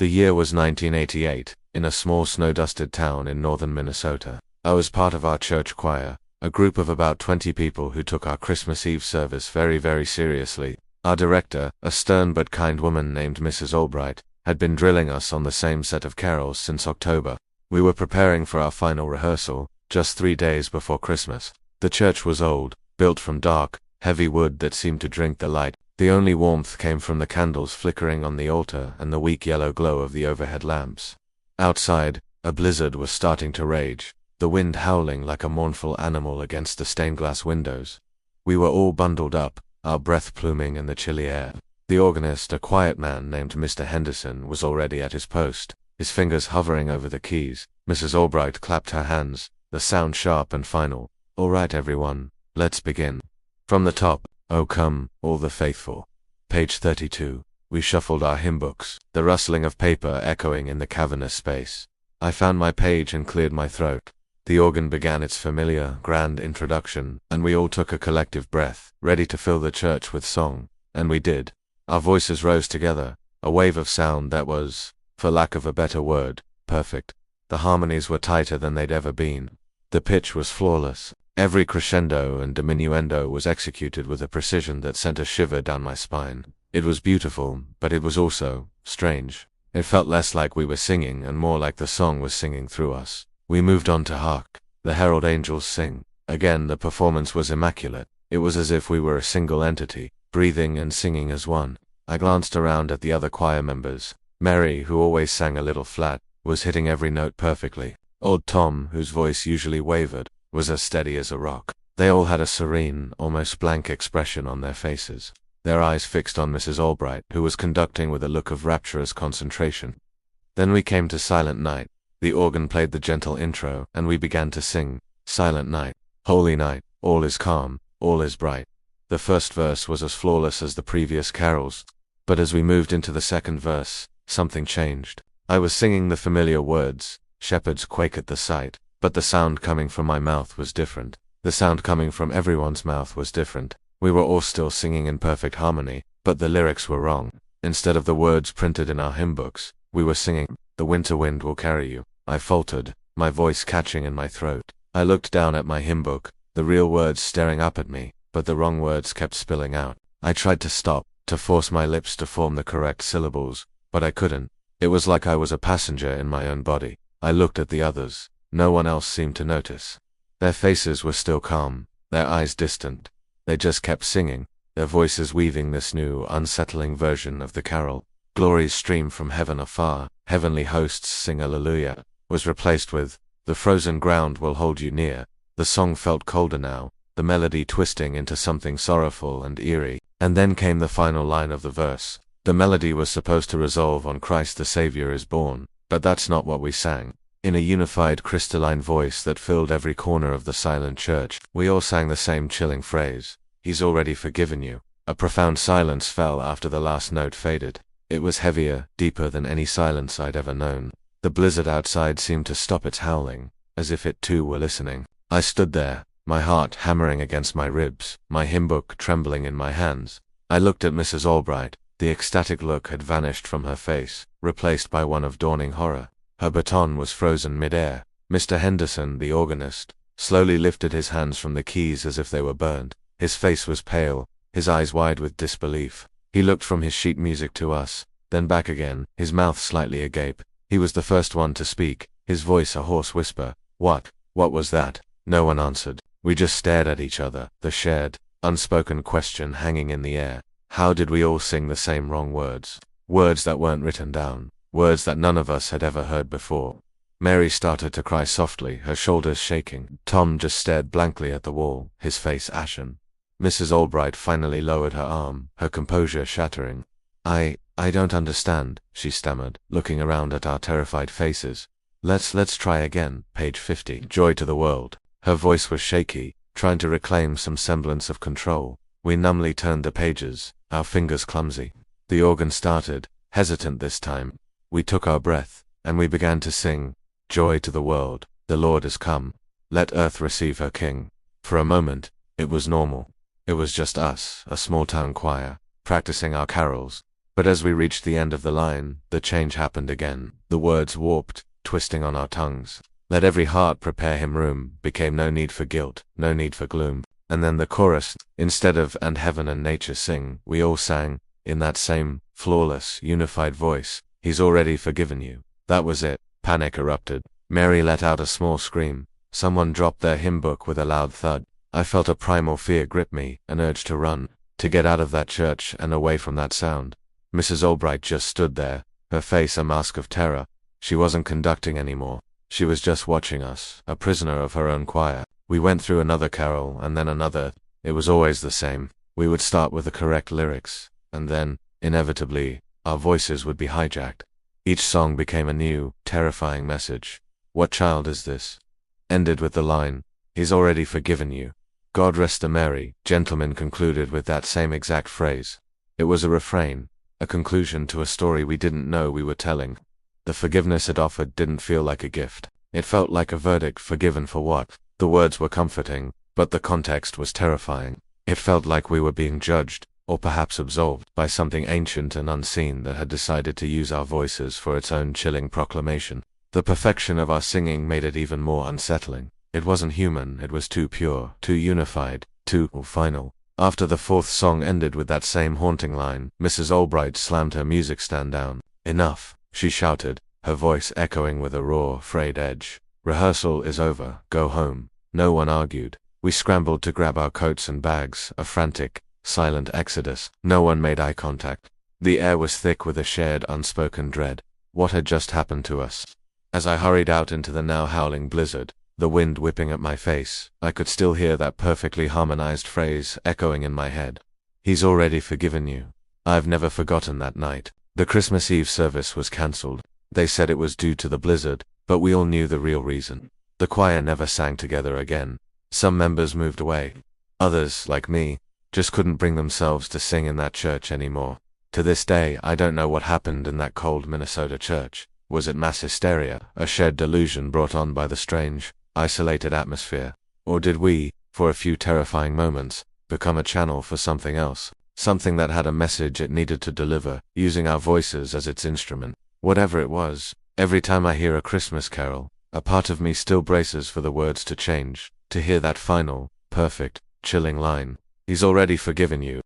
The year was 1988, in a small snow-dusted town in northern Minnesota. I was part of our church choir, a group of about 20 people who took our Christmas Eve service very, very seriously. Our director, a stern but kind woman named Mrs. Albright, had been drilling us on the same set of carols since October. We were preparing for our final rehearsal, just 3 days before Christmas. The church was old, built from dark, heavy wood that seemed to drink the light. The only warmth came from the candles flickering on the altar and the weak yellow glow of the overhead lamps. Outside, a blizzard was starting to rage, the wind howling like a mournful animal against the stained glass windows. We were all bundled up, our breath pluming in the chilly air. The organist, a quiet man named Mr. Henderson, was already at his post, his fingers hovering over the keys. Mrs. Albright clapped her hands, the sound sharp and final. "All right, everyone, let's begin." From the top, "O come, all the faithful." Page 32. We shuffled our hymn books, the rustling of paper echoing in the cavernous space. I found my page and cleared my throat. The organ began its familiar, grand introduction, and we all took a collective breath, ready to fill the church with song. And we did. Our voices rose together, a wave of sound that was, for lack of a better word, perfect. The harmonies were tighter than they'd ever been. The pitch was flawless. Every crescendo and diminuendo was executed with a precision that sent a shiver down my spine. It was beautiful, but it was also strange. It felt less like we were singing and more like the song was singing through us. We moved on to Hark, the Herald Angels Sing. Again, the performance was immaculate. It was as if we were a single entity, breathing and singing as one. I glanced around at the other choir members. Mary, who always sang a little flat, was hitting every note perfectly. Old Tom, whose voice usually wavered, was as steady as a rock. They all had a serene, almost blank expression on their faces, their eyes fixed on Mrs. Albright, who was conducting with a look of rapturous concentration. Then we came to Silent Night. The organ played the gentle intro, and we began to sing, "Silent night, holy night, all is calm, all is bright." The first verse was as flawless as the previous carols, but as we moved into the second verse, something changed. I was singing the familiar words, "Shepherds quake at the sight," but the sound coming from my mouth was different. The sound coming from everyone's mouth was different. We were all still singing in perfect harmony, but the lyrics were wrong. Instead of the words printed in our hymn books, we were singing, "The winter wind will carry you." I faltered, my voice catching in my throat. I looked down at my hymn book, the real words staring up at me, but the wrong words kept spilling out. I tried to stop, to force my lips to form the correct syllables, but I couldn't. It was like I was a passenger in my own body. I looked at the others. No one else seemed to notice. Their faces were still calm, their eyes distant. They just kept singing, their voices weaving this new, unsettling version of the carol. "Glories stream from heaven afar, heavenly hosts sing Alleluia," was replaced with, "The frozen ground will hold you near." The song felt colder now, the melody twisting into something sorrowful and eerie. And then came the final line of the verse. The melody was supposed to resolve on "Christ the Savior is born," but that's not what we sang. In a unified crystalline voice that filled every corner of the silent church, we all sang the same chilling phrase, "He's already forgiven you." A profound silence fell after the last note faded. It was heavier, deeper than any silence I'd ever known. The blizzard outside seemed to stop its howling, as if it too were listening. I stood there, my heart hammering against my ribs, my hymn book trembling in my hands. I looked at Mrs. Albright. The ecstatic look had vanished from her face, replaced by one of dawning horror. Her baton was frozen mid-air. Mr. Henderson, the organist, slowly lifted his hands from the keys as if they were burned. His face was pale, his eyes wide with disbelief. He looked from his sheet music to us, then back again, his mouth slightly agape. He was the first one to speak, his voice a hoarse whisper. What was that?" No one answered. We just stared at each other, the shared, unspoken question hanging in the air. How did we all sing the same wrong words? Words that weren't written down. Words that none of us had ever heard before. Mary started to cry softly, her shoulders shaking. Tom just stared blankly at the wall, his face ashen. Mrs. Albright finally lowered her arm, her composure shattering. I don't understand," she stammered, looking around at our terrified faces. Let's try again." Page 50. "Joy to the world." Her voice was shaky, trying to reclaim some semblance of control. We numbly turned the pages, our fingers clumsy. The organ started, hesitant this time. We took our breath, and we began to sing, "Joy to the world, the Lord is come. Let earth receive her King." For a moment, it was normal. It was just us, a small-town choir, practicing our carols. But as we reached the end of the line, the change happened again. The words warped, twisting on our tongues. Let every heart prepare him room became no need for guilt, no need for gloom. And then the chorus, instead of "and heaven and nature sing," we all sang, in that same, flawless, unified voice, "He's already forgiven you." That was it. Panic erupted. Mary let out a small scream. Someone dropped their hymn book with a loud thud. I felt a primal fear grip me, an urge to run, to get out of that church and away from that sound. Mrs. Albright just stood there, her face a mask of terror. She wasn't conducting anymore. She was just watching us, a prisoner of her own choir. We went through another carol, and then another. It was always the same. We would start with the correct lyrics, and then, inevitably, our voices would be hijacked. Each song became a new, terrifying message. "What child is this?" Ended with the line, "He's already forgiven you." "God rest the Mary," gentlemen concluded with that same exact phrase. It was a refrain, a conclusion to a story we didn't know we were telling. The forgiveness it offered didn't feel like a gift. It felt like a verdict. Forgiven for what? The words were comforting, but the context was terrifying. It felt like we were being judged, or perhaps absolved, by something ancient and unseen that had decided to use our voices for its own chilling proclamation. The perfection of our singing made it even more unsettling. It wasn't human, it was too pure, too unified, too final. After the fourth song ended with that same haunting line, Mrs. Albright slammed her music stand down. "Enough," she shouted, her voice echoing with a raw, frayed edge. "Rehearsal is over, go home." No one argued. We scrambled to grab our coats and bags, a frantic, silent exodus. No one made eye contact. The air was thick with a shared, unspoken dread. What had just happened to us? As I hurried out into the now howling blizzard, the wind whipping at my face, I could still hear that perfectly harmonized phrase echoing in my head. "He's already forgiven you." I've never forgotten that night. The Christmas Eve service was cancelled. They said it was due to the blizzard, but we all knew the real reason. The choir never sang together again. Some members moved away. Others, like me, just couldn't bring themselves to sing in that church anymore. To this day, I don't know what happened in that cold Minnesota church. Was it mass hysteria, a shared delusion brought on by the strange, isolated atmosphere? Or did we, for a few terrifying moments, become a channel for something else? Something that had a message it needed to deliver, using our voices as its instrument. Whatever it was, every time I hear a Christmas carol, a part of me still braces for the words to change, to hear that final, perfect, chilling line. "He's already forgiven you."